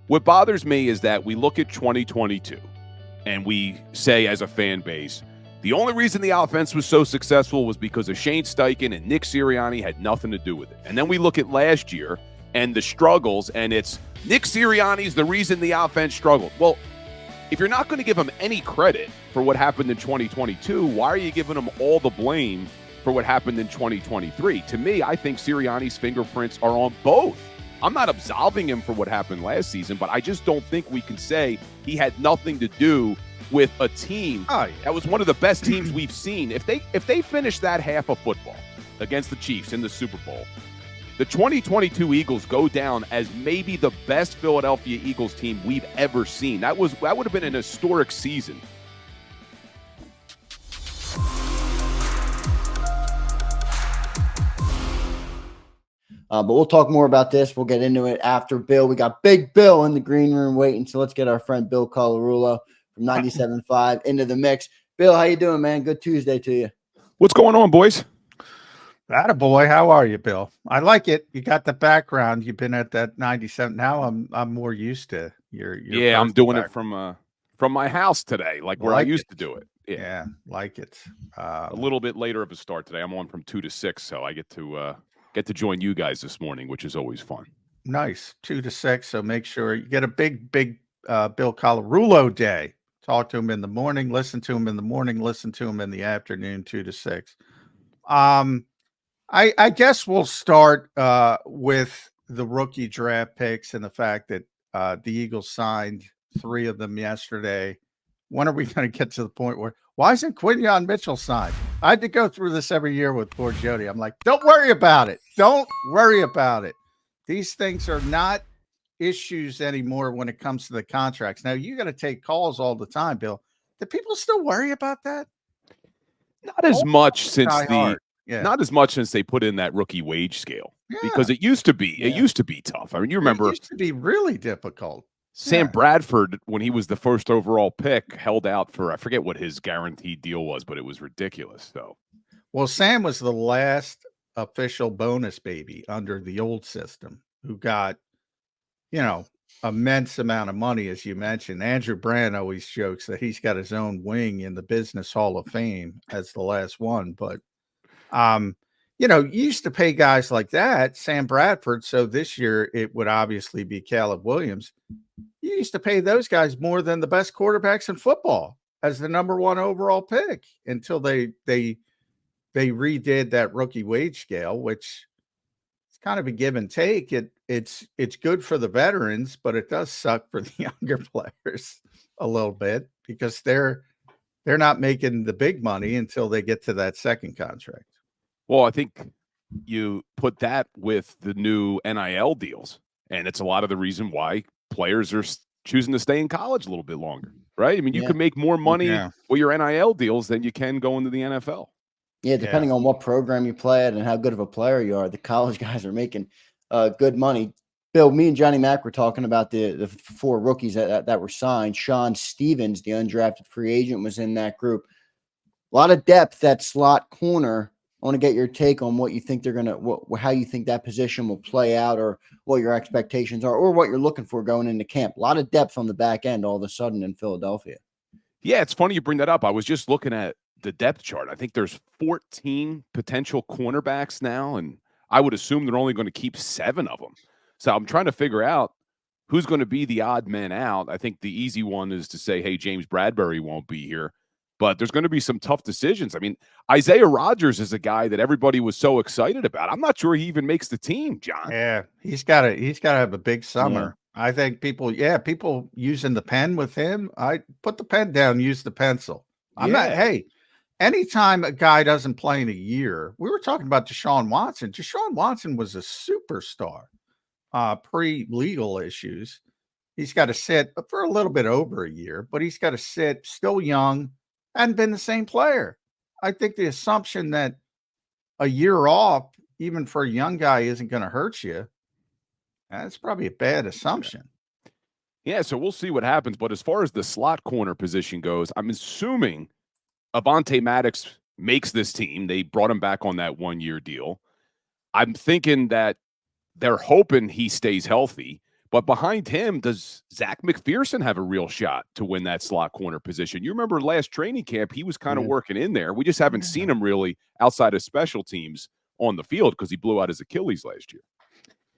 What bothers me is that we look at 2022 and we say as a fan base, the only reason the offense was so successful was because of Shane Steichen and Nick Sirianni had nothing to do with it. And then we look at last year and the struggles, and it's Nick Sirianni's the reason the offense struggled. Well, if you're not going to give him any credit for what happened in 2022, why are you giving him all the blame for what happened in 2023? To me, I think Sirianni's fingerprints are on both. I'm not absolving him for what happened last season, but I just don't think we can say he had nothing to do with a team that was one of the best teams we've seen. If they finish that half of football against the Chiefs in the Super Bowl, the 2022 Eagles go down as maybe the best Philadelphia Eagles team we've ever seen. That would have been an historic season. But we'll talk more about this. We'll get into it after Bill. We got Big Bill in the green room waiting. So let's get our friend Bill Colarulo from 97.5 into the mix. Bill, how you doing, man? Good Tuesday to you. What's going on, boys? Attaboy. How are you, Bill? I like it. You got the background. You've been at that 97. Now I'm more used to your yeah, I'm doing background. It from my house today, like where I used to do it. Yeah, like it. A little bit later of a start today. I'm on from 2 to 6, so I get to join you guys this morning, which is always fun. Nice. 2 to 6. So make sure you get a big Bill Colarulo day. Talk to him in the morning, listen to him in the morning, listen to him in the afternoon, 2 to 6. I guess we'll start with the rookie draft picks and the fact that the Eagles signed 3 of them yesterday. When are we going to get to the point where, why isn't Quinyon Mitchell signed? I had to go through this every year with poor Jody. I'm like, don't worry about it. Don't worry about it. These things are not issues anymore when it comes to the contracts. Now, you got to take calls all the time, Bill. Do people still worry about that? Not as much since not as much since they put in that rookie wage scale. Yeah. Because it used to be tough. I mean, you remember it used to be really difficult. Sam Bradford, when he was the first overall pick, held out for, I forget what his guaranteed deal was, but it was ridiculous. So, well, Sam was the last official bonus baby under the old system who got, immense amount of money, as you mentioned. Andrew Brand always jokes that he's got his own wing in the Business Hall of Fame as the last one. But, you used to pay guys like that, Sam Bradford. So this year it would obviously be Caleb Williams. You used to pay those guys more than the best quarterbacks in football as the number 1 overall pick until they redid that rookie wage scale, which is kind of a give and take. It's good for the veterans, but it does suck for the younger players a little bit because they're not making the big money until they get to that second contract. Well, I think you put that with the new NIL deals, and it's a lot of the reason why players are choosing to stay in college a little bit longer, right? I mean, you can make more money with your NIL deals than you can go into the NFL. Yeah, depending on what program you play at and how good of a player you are, the college guys are making good money. Bill, me and Johnny Mack were talking about the 4 rookies that were signed. Sean Stevens, the undrafted free agent, was in that group. A lot of depth at slot corner. I want to get your take on what you think they're going to, how you think that position will play out, or what your expectations are, or what you're looking for going into camp. A lot of depth on the back end all of a sudden in Philadelphia. Yeah, it's funny you bring that up. I was just looking at the depth chart. I think there's 14 potential cornerbacks now, and I would assume they're only going to keep 7 of them. So I'm trying to figure out who's going to be the odd man out. I think the easy one is to say, hey, James Bradbury won't be here. But there's going to be some tough decisions. I mean, Isaiah Rodgers is a guy that everybody was so excited about. I'm not sure he even makes the team, John. Yeah, he's got to have a big summer. Yeah. I think people using the pen with him. I put the pen down, use the pencil. I'm not. Hey, anytime a guy doesn't play in a year, we were talking about Deshaun Watson. Deshaun Watson was a superstar pre-legal issues. He's got to sit for a little bit over a year, but he's got to sit, still young. Hadn't been the same player. I think the assumption that a year off, even for a young guy, isn't going to hurt you, that's probably a bad assumption. Yeah, so we'll see what happens. But as far as the slot corner position goes, I'm assuming Avonte Maddox makes this team. They brought him back on that 1-year deal. I'm thinking that they're hoping he stays healthy. But behind him, does Zach McPherson have a real shot to win that slot corner position? You remember last training camp, he was kind of working in there. We just haven't seen him really outside of special teams on the field because he blew out his Achilles last year.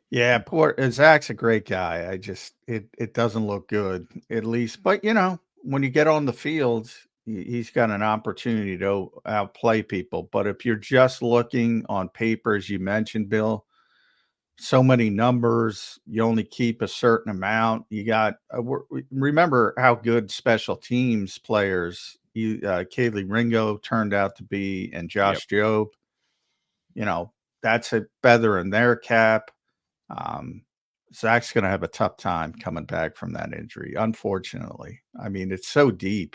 Yeah, poor Zach's a great guy. It doesn't look good, at least. But when you get on the field, he's got an opportunity to outplay people. But if you're just looking on paper, as you mentioned, Bill, so many numbers, you only keep a certain amount. You got remember how good special teams players Kaylee Ringo turned out to be, and Josh Jobe. That's a feather in their cap. Zach's going to have a tough time coming back from that injury, unfortunately. I mean, it's so deep.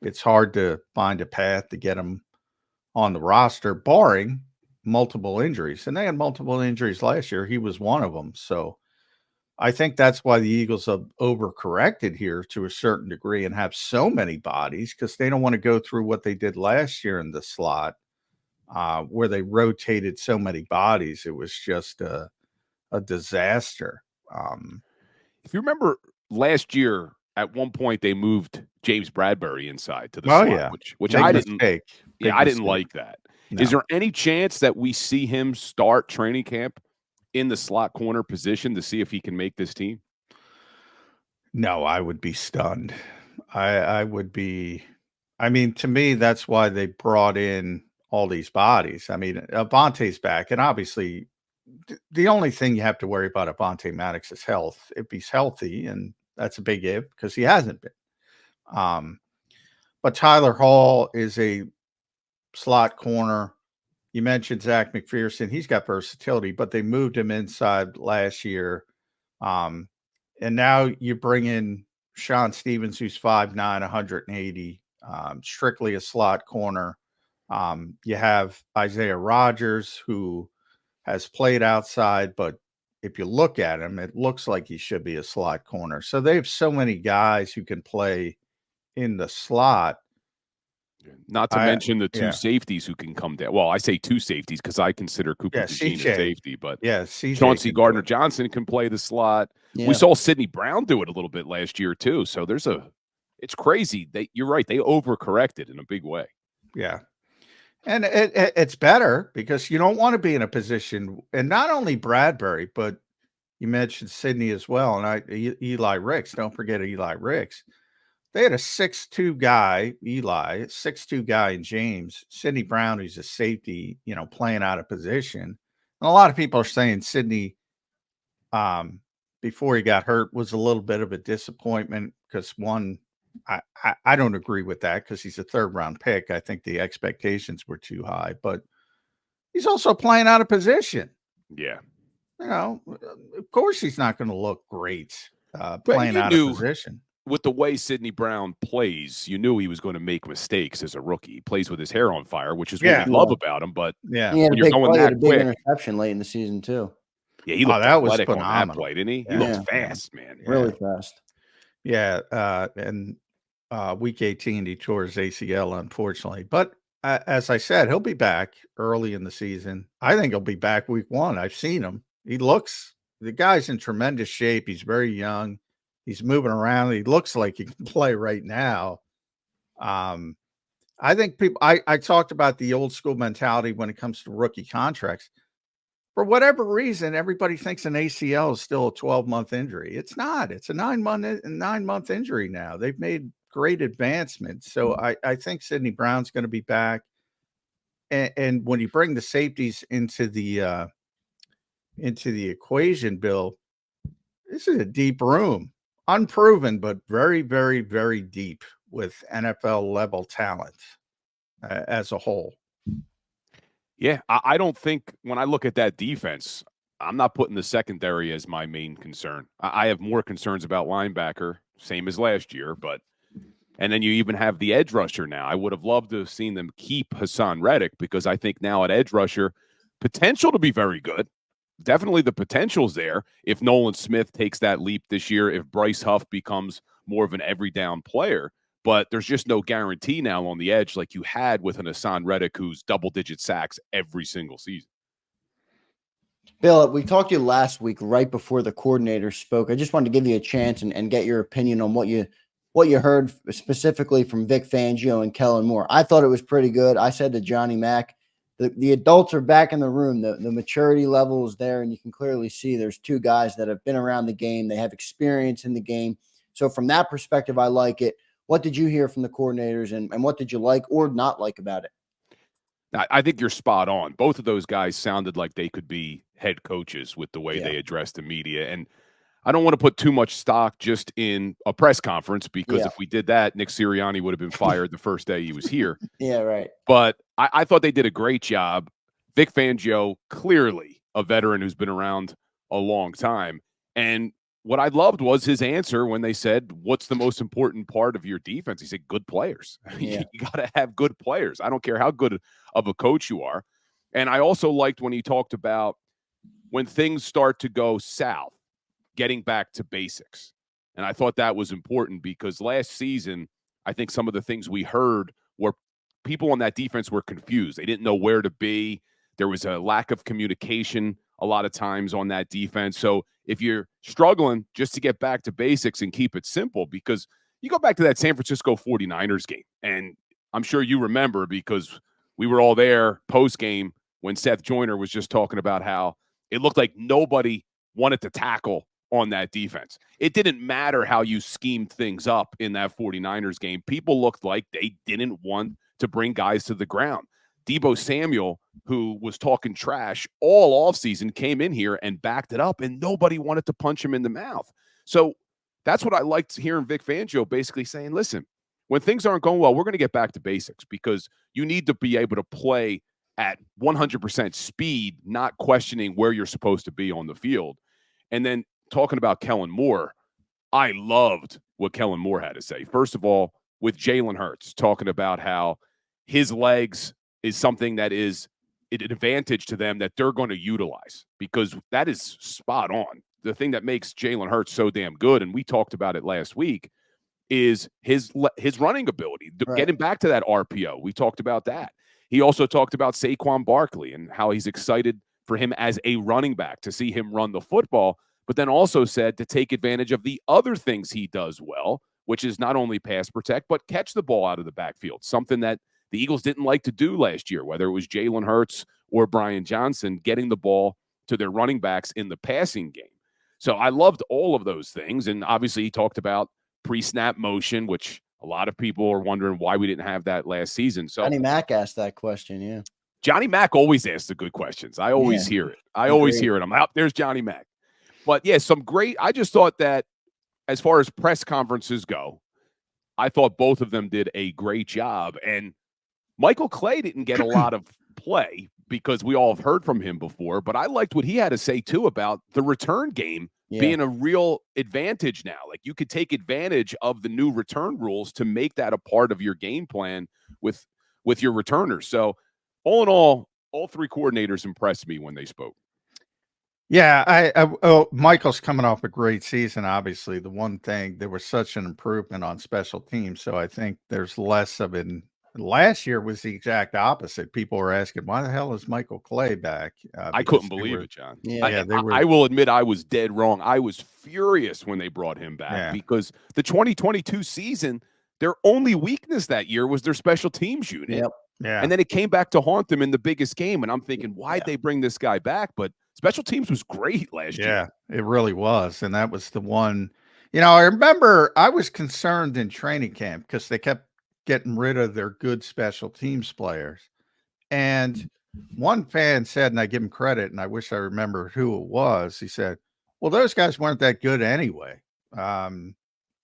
It's hard to find a path to get him on the roster, barring multiple injuries. And they had multiple injuries last year. He was one of them. So I think that's why the Eagles have overcorrected here to a certain degree and have so many bodies, because they don't want to go through what they did last year in the slot, where they rotated so many bodies. It was just a disaster. If you remember last year, at one point they moved James Bradbury inside to the slot, which I didn't. I didn't like that. No. Is there any chance that we see him start training camp in the slot corner position to see if he can make this team? No, I would be stunned. I would be. I mean, to me, that's why they brought in all these bodies. I mean, Avonte's back, and obviously, the only thing you have to worry about Avonte Maddox is health. If he's healthy, and that's a big if because he hasn't been. But Tyler Hall is a slot corner. You mentioned Zach McPherson. He's got versatility, but they moved him inside last year. And now you bring in Sean Stevens, who's 5'9", 180, strictly a slot corner. You have Isaiah Rodgers, who has played outside, but if you look at him, it looks like he should be a slot corner. So they have so many guys who can play in the slot. Not to mention the two safeties who can come down. Well, I say two safeties because I consider Cooper DeJean a safety, but Chauncey Gardner-Johnson can play the slot. Yeah. We saw Sidney Brown do it a little bit last year too. So it's crazy. You're right. They overcorrected in a big way. Yeah. And it's better because you don't want to be in a position, and not only Bradbury, but you mentioned Sidney as well. And Eli Ricks, don't forget Eli Ricks. They had a 6'2" guy, Eli, 6'2" guy in James. Sidney Brown, who's a safety, playing out of position. And a lot of people are saying Sidney, before he got hurt, was a little bit of a disappointment because I don't agree with that because he's a third-round pick. I think the expectations were too high, but he's also playing out of position. Yeah. Of course he's not going to look great playing out of position. With the way Sidney Brown plays, you knew he was going to make mistakes as a rookie. He plays with his hair on fire, which is what we love about him. But he had a big interception late in the season too. Yeah, he looked athletic on that play, didn't he? He looked fast, man. Really fast. Yeah, and week 18 he tore his ACL, unfortunately. But as I said, he'll be back early in the season. I think he'll be back week 1. I've seen him. The guy's in tremendous shape. He's very young. He's moving around. He looks like he can play right now. I think I talked about the old school mentality when it comes to rookie contracts. For whatever reason, everybody thinks an ACL is still a 12-month injury. It's not. It's a 9-month injury now. They've made great advancements. So I think Sidney Brown's going to be back. And when you bring the safeties into the equation, Bill, this is a deep room. Unproven, but very, very, very deep with NFL level talent as a whole. Yeah, I don't think when I look at that defense, I'm not putting the secondary as my main concern. I have more concerns about linebacker, same as last year, and then you even have the edge rusher now. I would have loved to have seen them keep Hassan Reddick because I think now at edge rusher, potential to be very good. Definitely the potential's there if Nolan Smith takes that leap this year, if Bryce Huff becomes more of an every down player. But there's just no guarantee now on the edge like you had with an Hassan Reddick who's double-digit sacks every single season. Bill, we talked to you last week right before the coordinator spoke. I just wanted to give you a chance and get your opinion on what you heard specifically from Vic Fangio and Kellen Moore. I thought it was pretty good. I said to Johnny Mack, the adults are back in the room. The maturity level is there, and you can clearly see there's two guys that have been around the game. They have experience in the game. So from that perspective, I like it. What did you hear from the coordinators, and what did you like or not like about it? I think you're spot on. Both of those guys sounded like they could be head coaches with the way Yeah. they addressed the media. And I don't want to put too much stock just in a press conference, because Yeah. if we did that, Nick Sirianni would have been fired the first day he was here. Yeah, right. But I thought they did a great job. Vic Fangio, clearly a veteran who's been around a long time. And what I loved was his answer when they said, what's the most important part of your defense? He said, good players. Yeah. You got to have good players. I don't care how good of a coach you are. And I also liked when he talked about when things start to go south, getting back to basics. And I thought that was important, because last season, I think some of the things we heard were people on that defense were confused. They didn't know where to be. There was a lack of communication a lot of times on that defense. So if you're struggling, just to get back to basics and keep it simple, because you go back to that San Francisco 49ers game, and I'm sure you remember, because we were all there post-game when Seth Joyner was just talking about how it looked like nobody wanted to tackle on that defense. It didn't matter how you schemed things up in that 49ers game. People looked like they didn't want to bring guys to the ground. Deebo Samuel, who was talking trash all offseason, came in here and backed it up, and nobody wanted to punch him in the mouth. So that's what I liked hearing Vic Fangio basically saying, listen, when things aren't going well, we're going to get back to basics, because you need to be able to play at 100% speed, not questioning where you're supposed to be on the field. And then talking about Kellen Moore, I loved what Kellen Moore had to say. First of all, with Jalen Hurts, talking about how his legs is something that is an advantage to them that they're going to utilize, because that is spot on. The thing that makes Jalen Hurts so damn good, and we talked about it last week, is his running ability, Right. getting back to that RPO. We talked about that. He also talked about Saquon Barkley and how he's excited for him as a running back to see him run the football, but then also said to take advantage of the other things he does well, which is not only pass protect, but catch the ball out of the backfield, something that the Eagles didn't like to do last year, whether it was Jalen Hurts or Brian Johnson, getting the ball to their running backs in the passing game. So I loved all of those things. And obviously he talked about pre-snap motion, which a lot of people are wondering why we didn't have that last season. So Johnny Mack asked that question. Yeah. Johnny Mack always asks the good questions. I always hear it. I always hear it. I'm out. There's Johnny Mack. But yeah, I just thought that as far as press conferences go, I thought both of them did a great job. And Michael Clay didn't get a lot of play because we all have heard from him before, but I liked what he had to say too about the return game being a real advantage now. Like, you could take advantage of the new return rules to make that a part of your game plan with your returners. So all in all three coordinators impressed me when they spoke. Yeah, Michael's coming off a great season. Obviously, the one thing, there was such an improvement on special teams, so I think there's less of it. Last year was the exact opposite. People were asking, why the hell is Michael Clay back? I couldn't believe it, John. I will admit I was dead wrong. I was furious when they brought him back because the 2022 season, their only weakness that year was their special teams unit. Yep. Yeah. And then it came back to haunt them in the biggest game. And I'm thinking, why'd they bring this guy back? But special teams was great last year. Yeah, it really was. And that was the one, I remember I was concerned in training camp because they kept getting rid of their good special teams players. And one fan said, and I give him credit, and I wish I remembered who it was. He said, well, those guys weren't that good anyway. And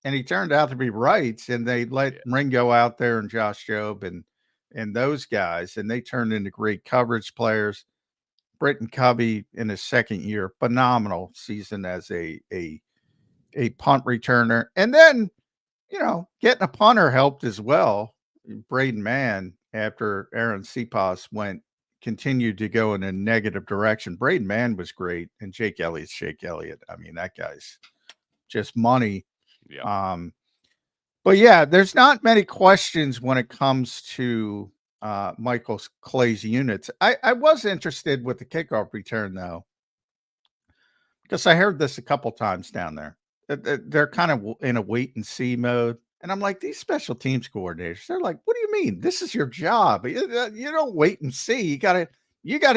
he turned out to be right. And they let Ringo out there and Josh Jobe and those guys, and they turned into great coverage players. Britton Covey in his second year, phenomenal season as a punt returner. And then, getting a punter helped as well. Braden Mann, after Aaron Cepas continued to go in a negative direction. Braden Mann was great, and Jake Elliott. I mean, that guy's just money. Yeah. But yeah, there's not many questions when it comes to Michael Clay's units. I was interested with the kickoff return, though. because I heard this a couple times down there. They're kind of in a wait and see mode. And I'm like, these special teams coordinators, they're like, what do you mean? This is your job. You don't wait and see. You gotta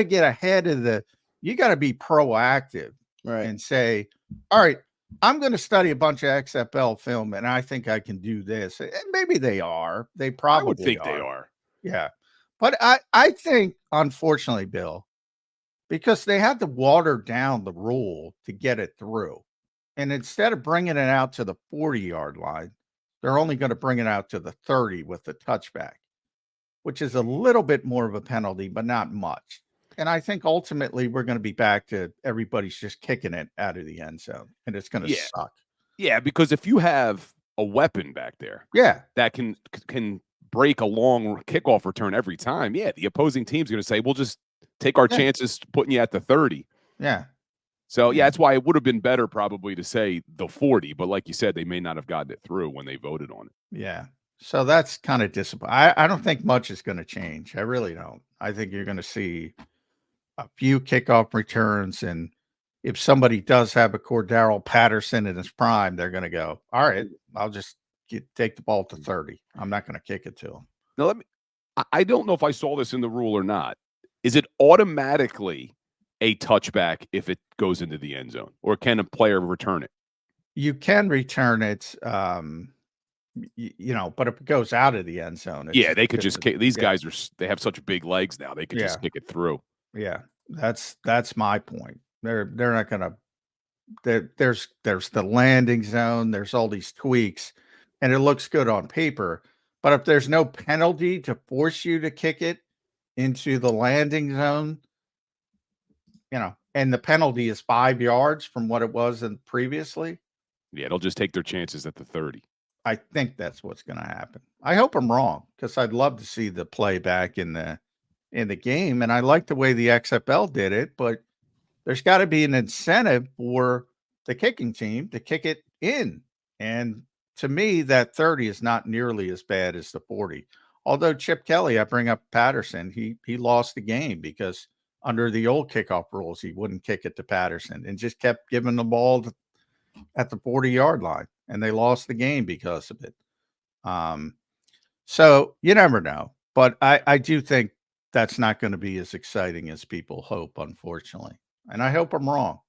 get ahead of you gotta be proactive and say, all right, I'm going to study a bunch of XFL film and I think I can do this. And maybe they are. They probably I would think are. they are. Yeah. But I think, unfortunately, Bill, because they had to water down the rule to get it through. And instead of bringing it out to the 40-yard line, they're only going to bring it out to the 30 with the touchback, which is a little bit more of a penalty, but not much. And I think ultimately we're going to be back to everybody's just kicking it out of the end zone, and it's going to suck. Yeah, because if you have a weapon back there, that can break a long kickoff return every time, the opposing team's going to say, we'll just take our chances putting you at the 30. Yeah. So, that's why it would have been better probably to say the 40. But like you said, they may not have gotten it through when they voted on it. Yeah. So that's kind of disappointing. I don't think much is going to change. I really don't. I think you're going to see a few kickoff returns. And if somebody does have a Cordero Patterson in his prime, they're going to go, all right, I'll just take the ball to 30. I'm not going to kick it to him. Now, I don't know if I saw this in the rule or not. Is it automatically a touchback if it goes into the end zone, or can a player return it? You can return it, but if it goes out of the end zone, they could just kick. These guys they have such big legs now; they could just kick it through. Yeah, that's my point. They're not going to. There's the landing zone. There's all these tweaks, and it looks good on paper. But if there's no penalty to force you to kick it into the landing zone, and the penalty is 5 yards from what it was previously. Yeah, they'll just take their chances at the 30. I think that's what's going to happen. I hope I'm wrong, because I'd love to see the play back in the game, and I like the way the XFL did it. But there's got to be an incentive for the kicking team to kick it in, and to me, that 30 is not nearly as bad as the 40. Although Chip Kelly, I bring up Patterson, he lost the game because under the old kickoff rules, he wouldn't kick it to Patterson and just kept giving the ball at the 40-yard line, and they lost the game because of it. So you never know, but I do think that's not going to be as exciting as people hope, unfortunately, and I hope I'm wrong.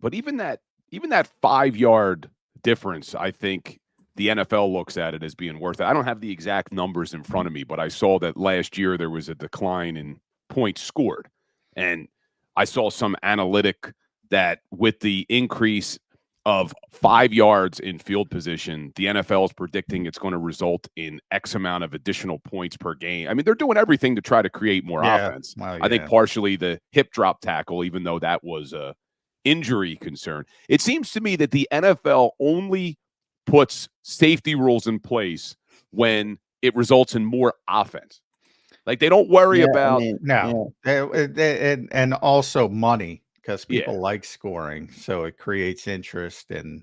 But even that 5-yard difference, I think the NFL looks at it as being worth it. I don't have the exact numbers in front of me, but I saw that last year there was a decline in points scored. And I saw some analytic that with the increase of 5 yards in field position, the NFL is predicting it's going to result in X amount of additional points per game. I mean, they're doing everything to try to create more offense. Well, I think partially the hip drop tackle, even though that was a injury concern. It seems to me that the NFL only puts safety rules in place when it results in more offense. Like, they don't worry about and also money, because people like scoring, so it creates interest. And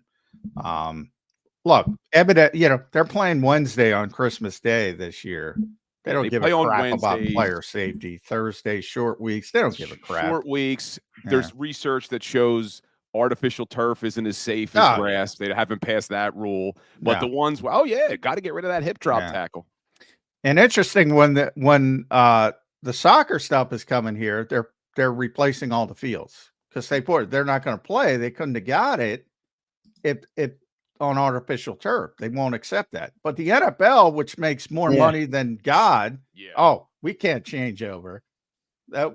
look, evident, they're playing Wednesday on Christmas Day this year. They don't give a crap about player safety. Thursday, short weeks. They don't give a crap. Short weeks. There's research that shows artificial turf isn't as safe as grass. They haven't passed that rule. But the ones, got to get rid of that hip drop tackle. And interesting, when the soccer stuff is coming here, they're replacing all the fields, because they're not going to play. They couldn't have got it if on artificial turf. They won't accept that. But the NFL, which makes more money than God, we can't change over. You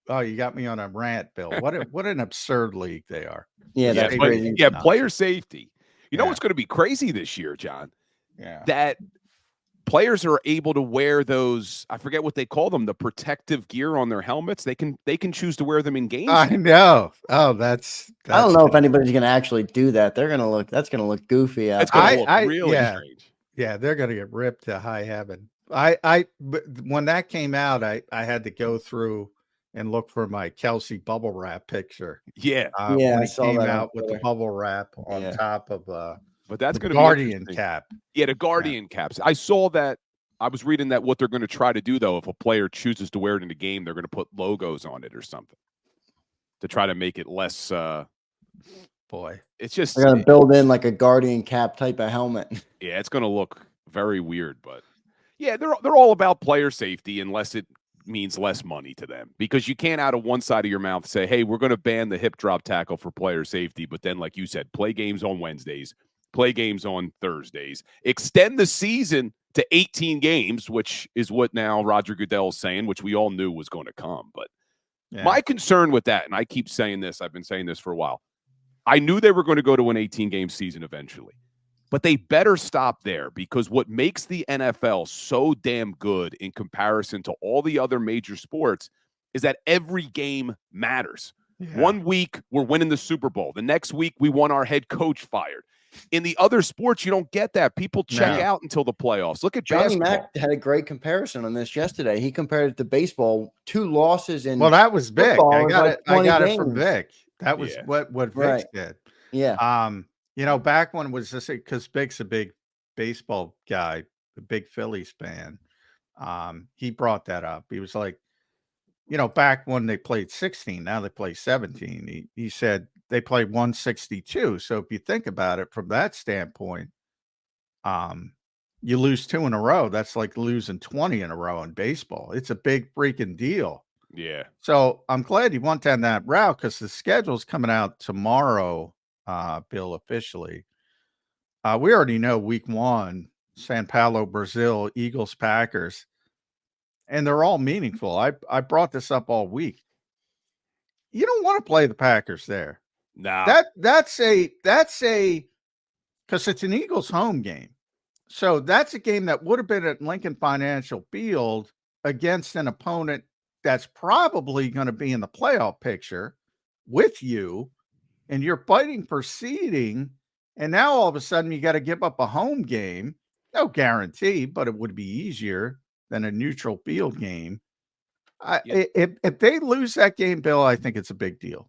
got me on a rant, Bill. What an absurd league they are. Player safety. You know what's going to be crazy this year, John? Yeah. That players are able to wear those, I forget what they call them, the protective gear on their helmets. They can choose to wear them in games. I know. Oh, that's I don't know if anybody's going to actually do that. That's going to look goofy out. It's going to look really strange. Yeah, they're going to get ripped to high heaven. When that came out, I had to go through and look for my Kelsey bubble wrap picture. Yeah. When he came out with the bubble wrap on top of but that's going to be Guardian cap. Yeah, the Guardian caps. I saw that. I was reading that what they're going to try to do, though, if a player chooses to wear it in a game, they're going to put logos on it or something. to try to make it less. Boy, it's just They're gonna build in like a Guardian cap type of helmet. yeah, it's going to look very weird, but yeah, they're all about player safety unless it means less money to them, because you can't out of one side of your mouth say, hey, we're going to ban the hip drop tackle for player safety, but then like you said, play games on Wednesdays, play games on Thursdays, extend the season to 18 games, which is what now Roger Goodell is saying, which we all knew was going to come. But my concern with that, and I keep saying this, I've been saying this for a while, I knew they were going to go to an 18-game season eventually. But they better stop there, because what makes the NFL so damn good in comparison to all the other major sports is that every game matters. Yeah. 1 week, we're winning the Super Bowl. The next week, we want our head coach fired. In the other sports, you don't get that. People check out until the playoffs. Look at Johnny basketball. Mack had a great comparison on this yesterday. He compared it to baseball. 2 losses in that was Vic. I got it from games. Vic. That was what Vic did. Yeah. Back when it was just because Vic's a big baseball guy, a big Phillies fan. He brought that up. He was like, back when they played 16, now they play 17. He said they played 162. So if you think about it from that standpoint, you lose 2 in a row. That's like losing 20 in a row in baseball. It's a big freaking deal. Yeah. So I'm glad you went down that route, because the schedule's coming out tomorrow, Bill, officially. We already know week 1, Sao Paulo, Brazil, Eagles, Packers, and they're all meaningful. I brought this up all week. You don't want to play the Packers there. No. That's because it's an Eagles home game. So that's a game that would have been at Lincoln Financial Field against an opponent that's probably going to be in the playoff picture with you, and you're fighting for seeding. And now all of a sudden you got to give up a home game. No guarantee, but it would be easier than a neutral field game. If they lose that game, Bill, I think it's a big deal.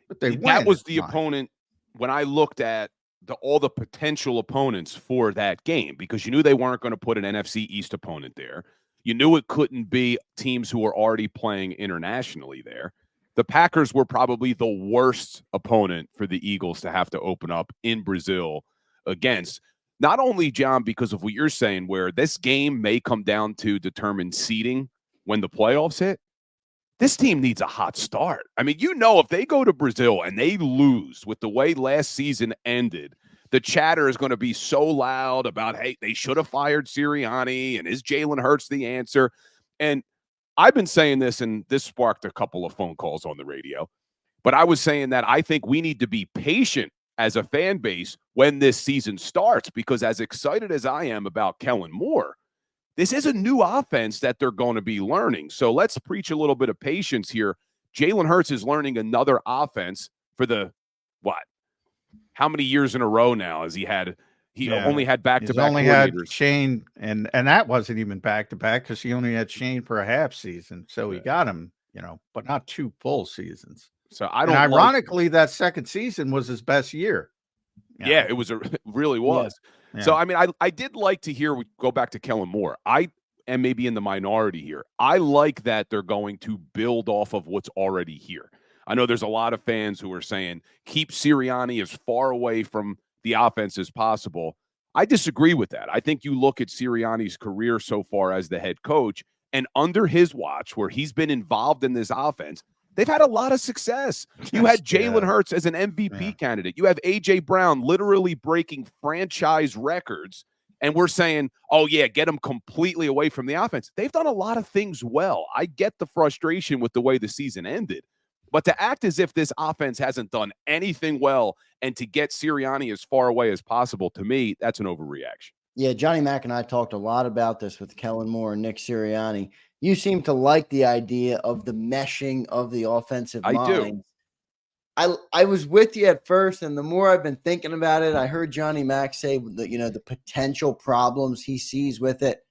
But that was the opponent when I looked at all the potential opponents for that game, because you knew they weren't going to put an NFC East opponent there. You knew it couldn't be teams who were already playing internationally there. The Packers were probably the worst opponent for the Eagles to have to open up in Brazil against. Not only, John, because of what you're saying, where this game may come down to determine seeding when the playoffs hit, this team needs a hot start. I mean, if they go to Brazil and they lose with the way last season ended, the chatter is going to be so loud about, hey, they should have fired Sirianni, and is Jalen Hurts the answer? And I've been saying this, and this sparked a couple of phone calls on the radio, but I was saying that I think we need to be patient as a fan base when this season starts, because as excited as I am about Kellen Moore, this is a new offense that they're going to be learning. So let's preach a little bit of patience here. Jalen Hurts is learning another offense for how many years in a row now has he had? He only had back-to-back coordinators. Had Shane, and that wasn't even back-to-back, because he only had Shane for a half season. So he got him, but not 2 full seasons. So I don't. Ironically, that second season was his best year. Yeah, it really was. Yeah. So, I mean, I did like to hear, we go back to Kellen Moore. I am maybe in the minority here. I like that they're going to build off of what's already here. I know there's a lot of fans who are saying, keep Sirianni as far away from the offense as possible. I disagree with that. I think you look at Sirianni's career so far as the head coach, and under his watch, where he's been involved in this offense, they've had a lot of success. You had Jalen Hurts as an MVP candidate. You have A.J. Brown literally breaking franchise records. And we're saying, oh, yeah, get them completely away from the offense. They've done a lot of things well. I get the frustration with the way the season ended. But to act as if this offense hasn't done anything well and to get Sirianni as far away as possible, to me, that's an overreaction. Yeah, Johnny Mack and I talked a lot about this with Kellen Moore and Nick Sirianni. You seem to like the idea of the meshing of the offensive minds. I do. I was with you at first, and the more I've been thinking about it, I heard Johnny Mack say that, the potential problems he sees with it.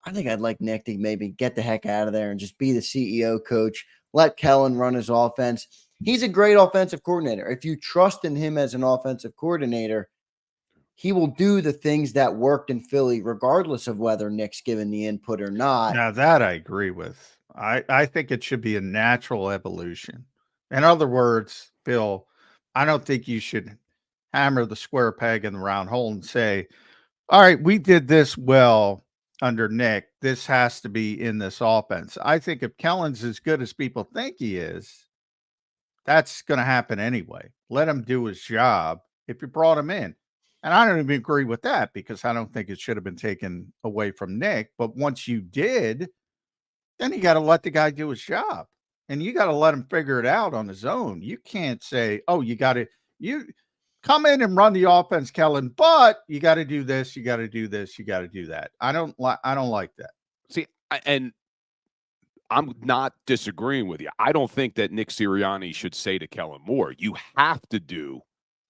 I think I'd like Nick to maybe get the heck out of there and just be the CEO coach. Let Kellen run his offense. He's a great offensive coordinator. If you trust in him as an offensive coordinator, he will do the things that worked in Philly, regardless of whether Nick's given the input or not. Now that I agree with. I think it should be a natural evolution. In other words, Bill, I don't think you should hammer the square peg in the round hole and say, all right, we did this well under Nick. This has to be in this offense. I think if Kellen's as good as people think he is, that's going to happen anyway. Let him do his job if you brought him in. And I don't even agree with that because I don't think it should have been taken away from Nick. But once you did, then you got to let the guy do his job. And you got to let him figure it out on his own. You can't say, oh, you come in and run the offense, Kellen, but you got to do this, you got to do this, you got to do that. I don't like that. See, and I'm not disagreeing with you. I don't think that Nick Sirianni should say to Kellen Moore, you have to do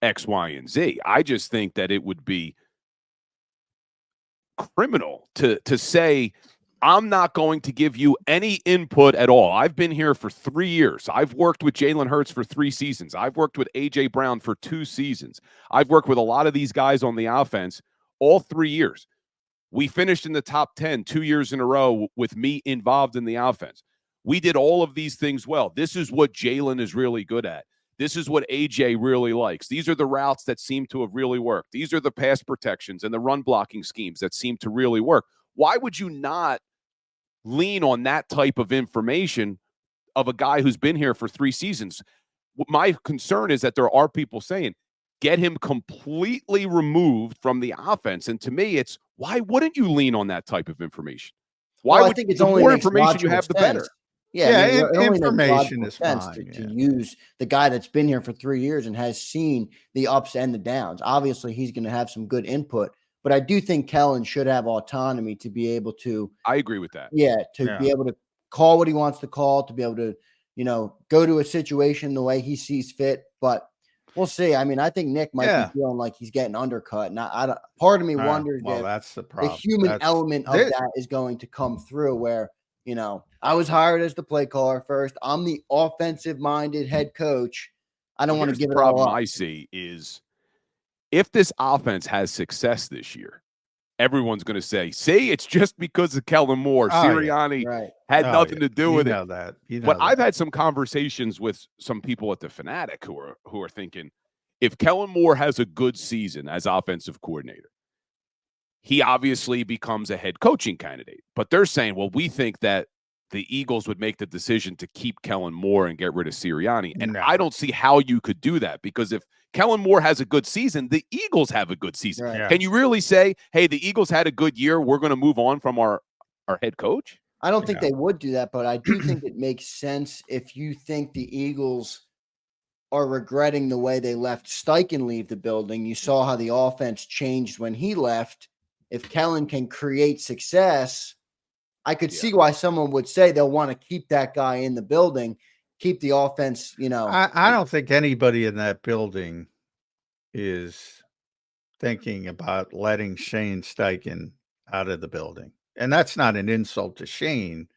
X, Y, and Z. I just think that it would be criminal to say, I'm not going to give you any input at all. I've been here for 3 years. I've worked with Jalen Hurts for 3 seasons. I've worked with A.J. Brown for 2 seasons. I've worked with a lot of these guys on the offense all 3 years. We finished in the top 10 2 years in a row with me involved in the offense. We did all of these things well. This is what Jalen is really good at. This is what A.J. really likes. These are the routes that seem to have really worked. These are the pass protections and the run blocking schemes that seem to really work. Why would you not lean on that type of information of a guy who's been here for 3 seasons? My concern is that there are people saying, get him completely removed from the offense. And to me, it's, why wouldn't you lean on that type of information? Why Well, I would think it's the only more makes information you logical have, the sense. better. Yeah, Yeah, I mean, it only makes information logical is sense fine, to yeah. use the guy that's been here for 3 years and has seen the ups and the downs. Obviously, he's going to have some good input, but I do think Kellen should have autonomy to be able to, I agree with that. be able to call what he wants to call, to be able to, go to a situation the way he sees fit. But we'll see. I mean, I think Nick might Yeah. be feeling like he's getting undercut. And I don't, part of me wonders Well, if that's the the problem. human element of that is going to come through where, I was hired as the play caller first. I'm the offensive minded head coach. I don't want to Here's give the it all problem up. I see is, if this offense has success this year, everyone's going to say, see, it's just because of Kellen Moore. Oh, yeah. Sirianni Right. had Oh, nothing yeah. to do You with it. know that. You know But that. I've had some conversations with some people at the Fanatic who are thinking, if Kellen Moore has a good season as offensive coordinator, he obviously becomes a head coaching candidate. But they're saying, well, we think that the Eagles would make the decision to keep Kellen Moore and get rid of Sirianni. And No. I don't see how you could do that, because if Kellen Moore has a good season, the Eagles have a good season. Right. Yeah. Can you really say, hey, the Eagles had a good year, we're going to move on from our head coach? I don't think Yeah. they would do that, but I do think it makes sense if you think the Eagles are regretting the way they left Steichen leave the building. You saw how the offense changed when he left. If Kellen can create success, I could see why someone would say they'll want to keep that guy in the building, keep the offense, I don't think anybody in that building is thinking about letting Shane Steichen out of the building. And that's not an insult to Shane.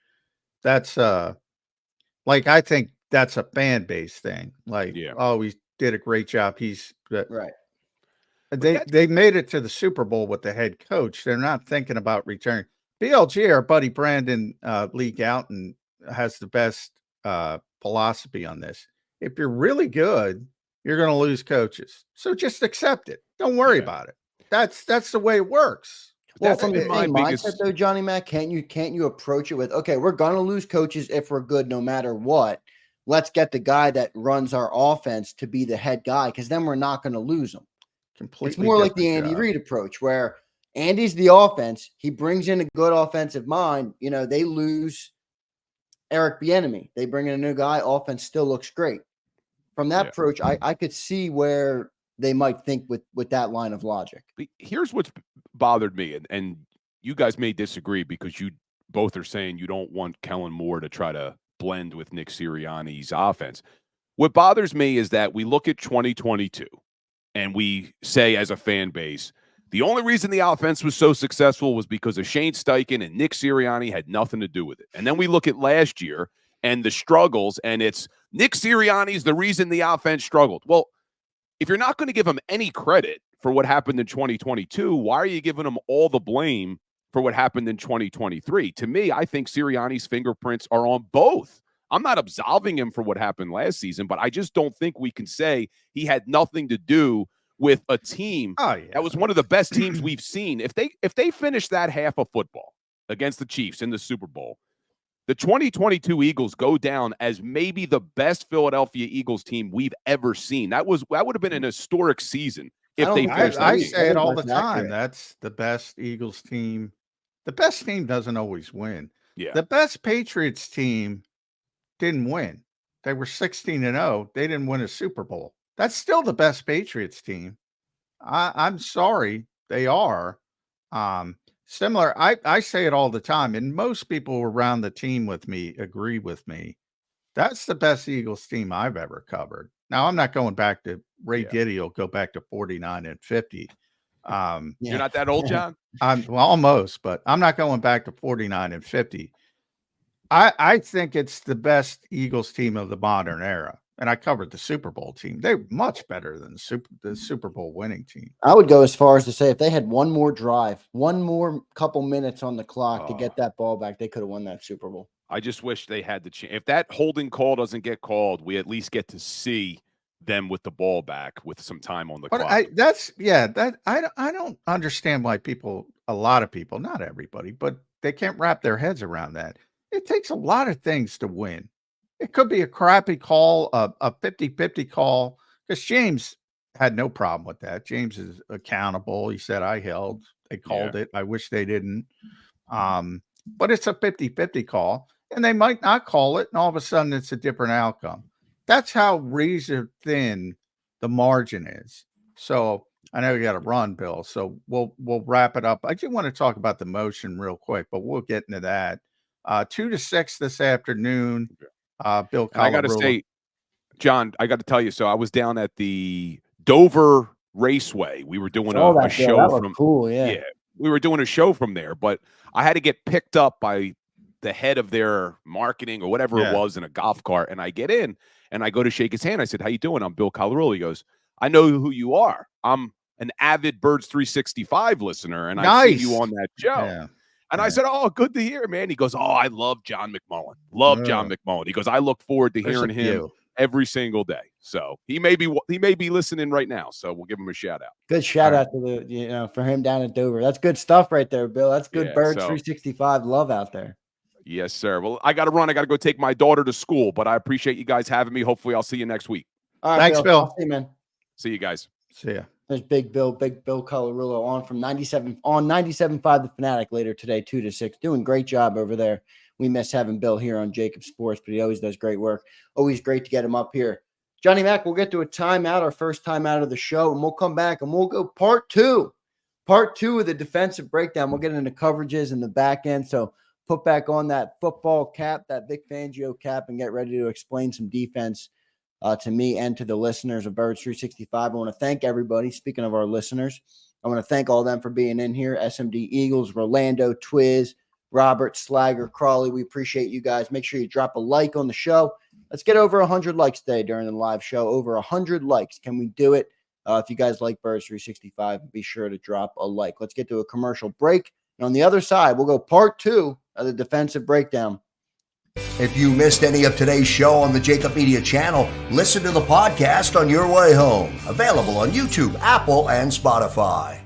That's like, I think that's a fan base thing. Like, oh, he did a great job. He's right. They made it to the Super Bowl with the head coach. They're not thinking about returning. BLG, our buddy Brandon Leak out and has the best philosophy on this. If you're really good, you're going to lose coaches. So just accept it. Don't worry about it. That's the way it works. Well, from the same mindset though, Johnny Mac, can't you approach it with, okay, we're going to lose coaches if we're good no matter what. Let's get the guy that runs our offense to be the head guy, because then we're not going to lose him. It's more like the Andy Reid approach, where Andy's the offense. He brings in a good offensive mind. They lose Eric Bieniemy. They bring in a new guy. Offense still looks great. From that approach, I could see where they might think with that line of logic. Here's what's bothered me, and you guys may disagree because you both are saying you don't want Kellen Moore to try to blend with Nick Sirianni's offense. What bothers me is that we look at 2022 and we say as a fan base, the only reason the offense was so successful was because of Shane Steichen, and Nick Sirianni had nothing to do with it. And then we look at last year and the struggles, and it's Nick Sirianni's the reason the offense struggled. Well, if you're not going to give him any credit for what happened in 2022, why are you giving him all the blame for what happened in 2023? To me, I think Sirianni's fingerprints are on both I'm not absolving him for what happened last season, but I just don't think we can say he had nothing to do with a team that was one of the best teams we've seen. If they finish that half of football against the Chiefs in the Super Bowl, the 2022 Eagles go down as maybe the best Philadelphia Eagles team we've ever seen. That would have been an historic season if they finished that I game. say it all the time. That's the best Eagles team. The best team doesn't always win. Yeah. The best Patriots team didn't win. They were 16-0. They didn't win a Super Bowl. That's still the best Patriots team. I'm sorry, they are. Similar, I say it all the time, and most people around the team with me agree with me. That's the best Eagles team I've ever covered. Now, I'm not going back to Ray Giddy will go back to 49 and 50. You're not that old, John? Well, almost, but I'm not going back to 49 and 50. I think it's the best Eagles team of the modern era. And I covered the Super Bowl team. They're much better than the Super Bowl winning team. I would go as far as to say if they had one more drive, one more couple minutes on the clock to get that ball back, they could have won that Super Bowl. I just wish they had the chance. If that holding call doesn't get called, we at least get to see them with the ball back with some time on the clock. I don't understand why a lot of people, not everybody, but they can't wrap their heads around that. It takes a lot of things to win. It could be a crappy call, a 50-50 call, because James had no problem with that. James is accountable. He said, I held. They called it. I wish they didn't. But it's a 50-50 call, and they might not call it, and all of a sudden it's a different outcome. That's how razor thin the margin is. So I know you got to run, Bill, so we'll wrap it up. I do want to talk about the motion real quick, but we'll get into that. 2-6 this afternoon. Bill Colarulo. I got to say, John, I got to tell you, so I was down at the Dover Raceway. We were doing a show from cool, yeah. We were doing a show from there, but I had to get picked up by the head of their marketing or whatever it was in a golf cart, and I get in and I go to shake his hand. I said, "How you doing? I'm Bill Colarulo." He goes, "I know who you are. I'm an avid Birds 365 listener, and I see you on that show." Yeah. And I said, "Oh, good to hear, man." He goes, "Oh, I love John McMullen. John McMullen." He goes, "I look forward to hearing him every single day." So he may be listening right now. So we'll give him a shout out. Good shout out to for him down at Dover. That's good stuff right there, Bill. That's good Birds 365 love out there. Yes, sir. Well, I got to run. I got to go take my daughter to school, but I appreciate you guys having me. Hopefully I'll see you next week. All right, thanks, Bill. See you, man. See you guys. See ya. There's Big Bill Colarulo on from 97.5 The Fanatic later today, 2-6. Doing great job over there. We miss having Bill here on JAKIB Sports, but he always does great work. Always great to get him up here. Johnny Mac, we'll get to a timeout, our first timeout of the show, and we'll come back and we'll go part two of the defensive breakdown. We'll get into coverages in the back end. So put back on that football cap, that Vic Fangio cap, and get ready to explain some defense to me and to the listeners of Birds 365. I want to thank everybody. Speaking of our listeners, I want to thank all of them for being in here. SMD Eagles, Rolando, Twiz, Robert, Slagger, Crawley. We appreciate you guys. Make sure you drop a like on the show. Let's get over 100 likes today during the live show. Over 100 likes. Can we do it? If you guys like Birds 365, be sure to drop a like. Let's get to a commercial break. And on the other side, we'll go part two of the defensive breakdown. If you missed any of today's show on the JAKIB Media channel, listen to the podcast on your way home. Available on YouTube, Apple, and Spotify.